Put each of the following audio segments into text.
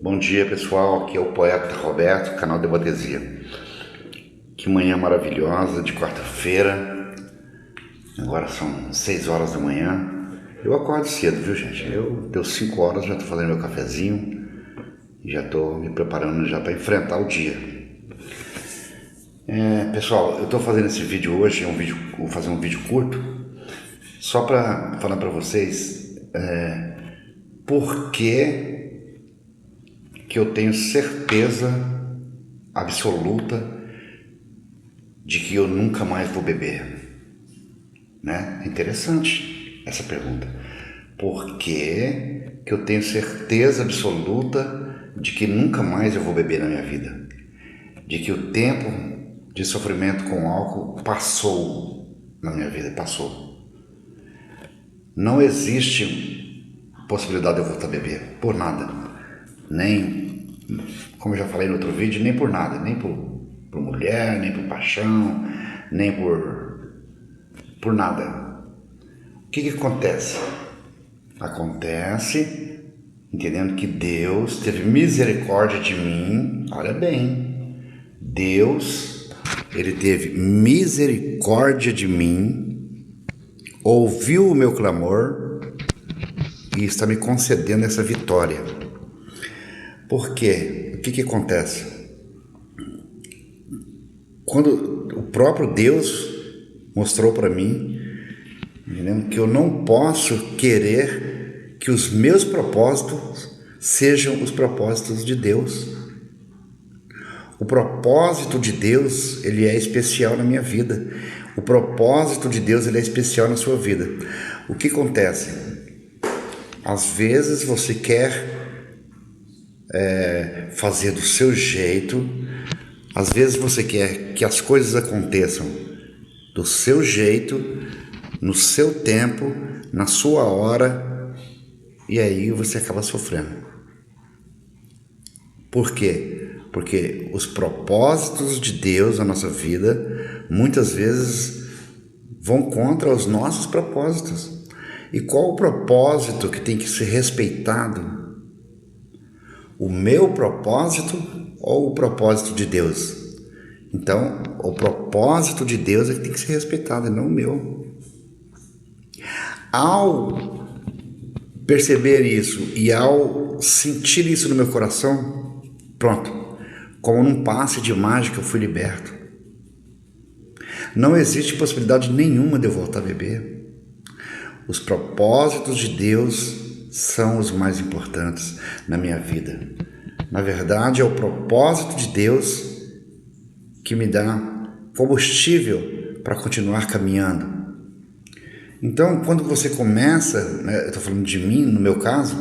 Bom dia, pessoal, aqui é o poeta Roberto, canal Debatesia. Que manhã maravilhosa de quarta-feira. Agora são 6 horas da manhã. Eu acordo cedo, viu, gente? Deu 5 horas, já estou fazendo meu cafezinho e já estou me preparando já para enfrentar o dia. Pessoal, eu estou fazendo esse vídeo hoje, vou fazer um vídeo curto, só para falar para vocês por que eu tenho certeza absoluta de que eu nunca mais vou beber, né? É interessante essa pergunta. Por que eu tenho certeza absoluta de que nunca mais eu vou beber na minha vida? De que o tempo de sofrimento com álcool passou na minha vida, passou. Não existe possibilidade de eu voltar a beber, por nada. Nem, como eu já falei no outro vídeo, nem por nada, nem por mulher, nem por paixão, nem por nada. O que acontece? Acontece, entendendo que Deus teve misericórdia de mim. Olha bem, Deus, Ele teve misericórdia de mim, ouviu o meu clamor e está me concedendo essa vitória. Por quê? O que acontece? Quando o próprio Deus mostrou para mim, entendeu? Que eu não posso querer que os meus propósitos sejam os propósitos de Deus. O propósito de Deus, ele é especial na minha vida. O propósito de Deus, ele é especial na sua vida. O que acontece? Às vezes você quer fazer do seu jeito, às vezes você quer que as coisas aconteçam do seu jeito, no seu tempo, na sua hora, e aí você acaba sofrendo. Por quê? Porque os propósitos de Deus na nossa vida muitas vezes vão contra os nossos propósitos. E qual o propósito que tem que ser respeitado? O meu propósito ou o propósito de Deus? Então, o propósito de Deus é que tem que ser respeitado, e não o meu. Ao perceber isso e ao sentir isso no meu coração, pronto, como num passe de mágica eu fui liberto. Não existe possibilidade nenhuma de eu voltar a beber. Os propósitos de Deus são os mais importantes na minha vida. Na verdade, é o propósito de Deus que me dá combustível para continuar caminhando. Então, quando você começa, eu estou falando de mim, no meu caso,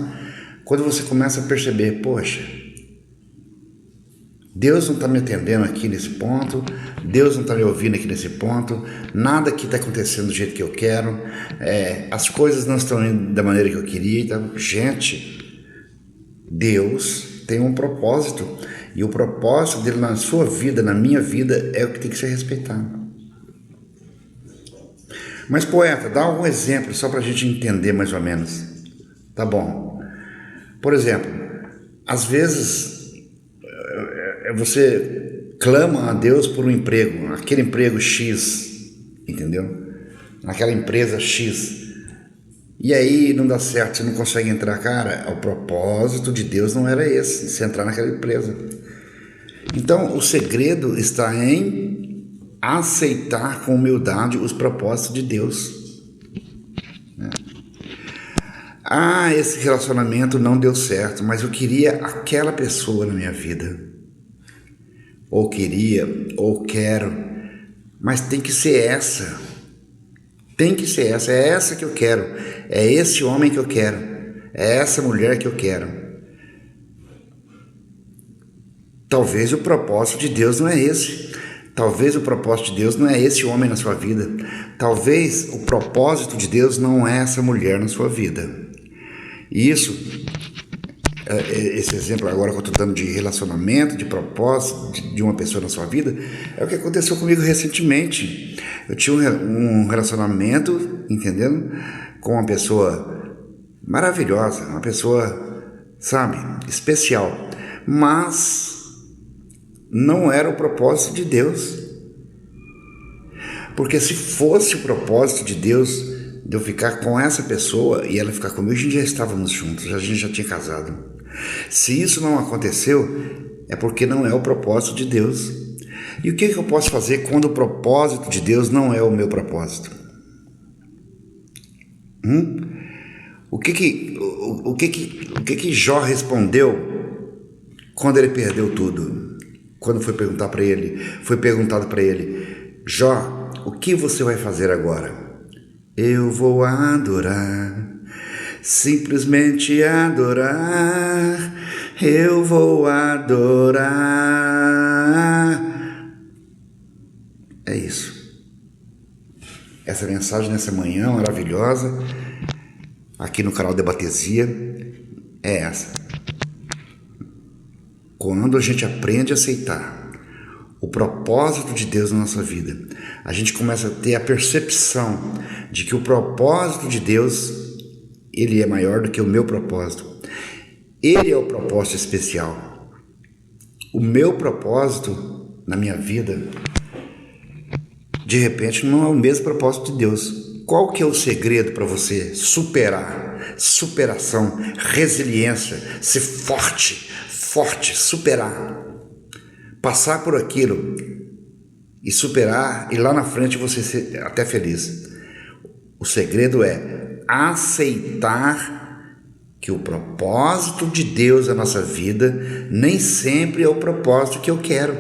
quando você começa a perceber, poxa, Deus não está me atendendo aqui nesse ponto, Deus não está me ouvindo aqui nesse ponto, nada aqui está acontecendo do jeito que eu quero, as coisas não estão indo da maneira que eu queria. Então, gente, Deus tem um propósito, e o propósito dele na sua vida, na minha vida, é o que tem que ser respeitado. Mas, poeta, dá algum exemplo só para a gente entender mais ou menos. Tá bom. Por exemplo, às vezes você clama a Deus por um emprego, aquele emprego X, entendeu? Naquela empresa X. E aí não dá certo, você não consegue entrar. Cara, o propósito de Deus não era esse, você entrar naquela empresa. Então, o segredo está em aceitar com humildade os propósitos de Deus. Esse relacionamento não deu certo, mas eu queria aquela pessoa na minha vida. Ou queria, ou quero, mas tem que ser essa. Tem que ser essa, é essa que eu quero. É esse homem que eu quero. É essa mulher que eu quero. Talvez o propósito de Deus não é esse. Talvez o propósito de Deus não é esse homem na sua vida. Talvez o propósito de Deus não é essa mulher na sua vida. E isso, esse exemplo agora que eu estou dando de relacionamento, de propósito de uma pessoa na sua vida, é o que aconteceu comigo recentemente. Eu tinha um relacionamento, entendendo, com uma pessoa maravilhosa, uma pessoa, sabe, especial. mas não era o propósito de Deus. Porque se fosse o propósito de Deus de eu ficar com essa pessoa e ela ficar comigo, a gente já estávamos juntos, a gente já tinha casado. Se isso não aconteceu, é porque não é o propósito de Deus. E o que eu posso fazer quando o propósito de Deus não é o meu propósito? O que Jó respondeu quando ele perdeu tudo? Quando foi perguntado para ele, Jó, o que você vai fazer agora? Eu vou adorar, simplesmente adorar, eu vou adorar. É isso. Essa mensagem nessa manhã maravilhosa, aqui no canal Debatesia, é essa. Quando a gente aprende a aceitar o propósito de Deus na nossa vida, a gente começa a ter a percepção de que o propósito de Deus, ele é maior do que o meu propósito. Ele é o propósito especial. O meu propósito na minha vida, de repente, não é o mesmo propósito de Deus. Qual que é o segredo para você superar? Superação, resiliência, ser forte, superar. Passar por aquilo e superar, e lá na frente você ser até feliz. O segredo é aceitar que o propósito de Deus na nossa vida nem sempre é o propósito que eu quero.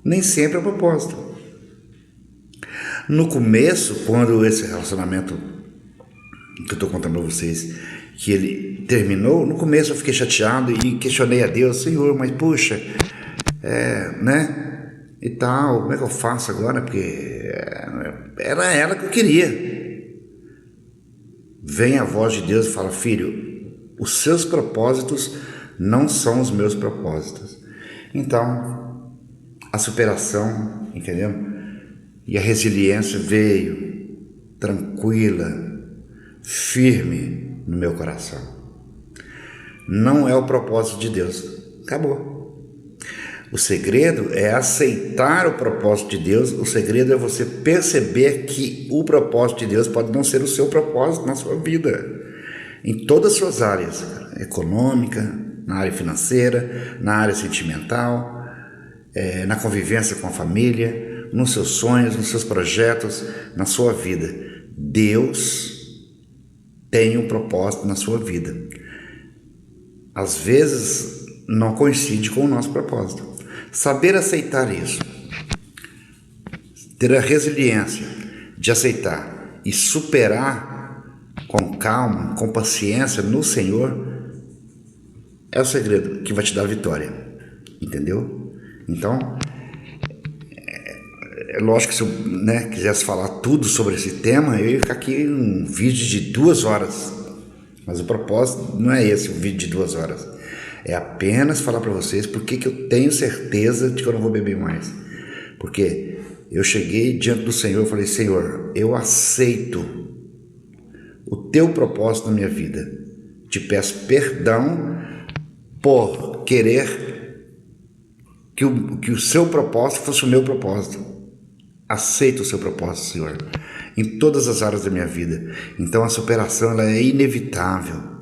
Nem sempre é o propósito. No começo, quando esse relacionamento que eu estou contando para vocês, que ele terminou, no começo eu fiquei chateado e questionei a Deus, Senhor, mas puxa, né? E tal, como é que eu faço agora? Porque era ela que eu queria. Vem a voz de Deus e fala, filho, os seus propósitos não são os meus propósitos. Então, a superação, entendeu? E a resiliência veio tranquila, firme no meu coração. Não é o propósito de Deus. Acabou. O segredo é aceitar o propósito de Deus. O segredo é você perceber que o propósito de Deus pode não ser o seu propósito na sua vida, em todas as suas áreas, econômica, na área financeira, na área sentimental, na convivência com a família, nos seus sonhos, nos seus projetos, na sua vida. Deus tem um propósito na sua vida. Às vezes não coincide com o nosso propósito. Saber aceitar isso, ter a resiliência de aceitar e superar com calma, com paciência no Senhor, é o segredo que vai te dar a vitória, entendeu? Então, é lógico que se eu quisesse falar tudo sobre esse tema, eu ia ficar aqui um vídeo de 2 horas, mas o propósito não é esse, um vídeo de 2 horas. É apenas falar para vocês porque que eu tenho certeza de que eu não vou beber mais. Porque eu cheguei diante do Senhor e falei, Senhor, eu aceito o teu propósito na minha vida. Te peço perdão por querer que o seu propósito fosse o meu propósito. Aceito o seu propósito, Senhor, em todas as áreas da minha vida. Então a superação ela é inevitável.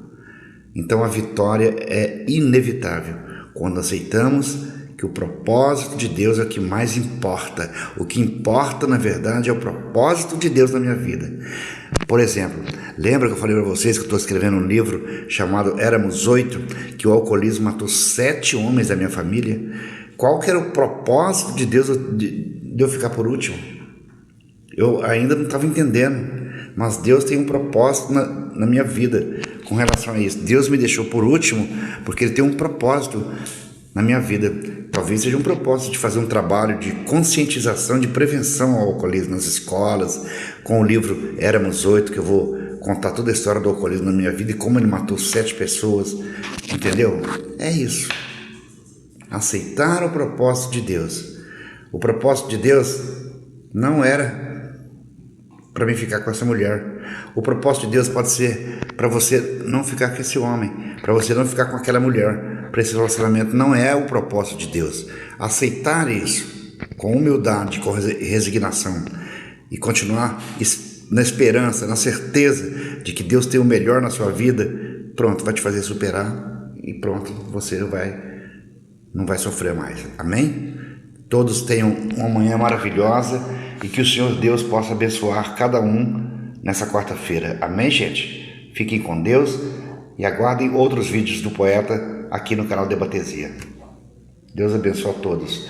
Então a vitória é inevitável quando aceitamos que o propósito de Deus é o que mais importa. O que importa, na verdade, é o propósito de Deus na minha vida. Por exemplo, lembra que eu falei para vocês que eu estou escrevendo um livro chamado Éramos 8, que o alcoolismo matou 7 homens da minha família? Qual que era o propósito de Deus de eu ficar por último? Eu ainda não estava entendendo. Mas Deus tem um propósito na minha vida com relação a isso. Deus me deixou por último porque Ele tem um propósito na minha vida. Talvez seja um propósito de fazer um trabalho de conscientização, de prevenção ao alcoolismo nas escolas, com o livro Éramos 8, que eu vou contar toda a história do alcoolismo na minha vida e como ele matou 7 pessoas, entendeu? É isso. Aceitar o propósito de Deus. O propósito de Deus não era para mim ficar com essa mulher. O propósito de Deus pode ser para você não ficar com esse homem, para você não ficar com aquela mulher, para esse relacionamento. Não é o propósito de Deus. Aceitar isso com humildade, com resignação e continuar na esperança, na certeza de que Deus tem o melhor na sua vida, pronto, vai te fazer superar e pronto, você não vai sofrer mais. Amém? Todos tenham uma manhã maravilhosa e que o Senhor Deus possa abençoar cada um nessa quarta-feira. Amém, gente? Fiquem com Deus e aguardem outros vídeos do poeta aqui no canal Debatesia. Deus abençoe a todos.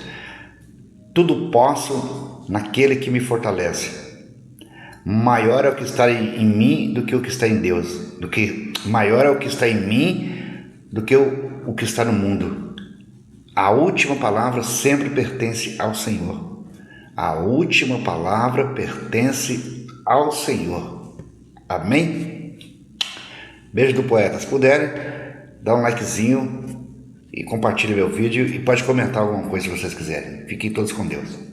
Tudo posso naquele que me fortalece. Maior é o que está em mim do que o que está em Deus. Maior é o que está em mim do que o que está no mundo. A última palavra sempre pertence ao Senhor. A última palavra pertence ao Senhor. Amém? Beijo do poeta. Se puderem, dá um likezinho e compartilhe meu vídeo e pode comentar alguma coisa se vocês quiserem. Fiquem todos com Deus.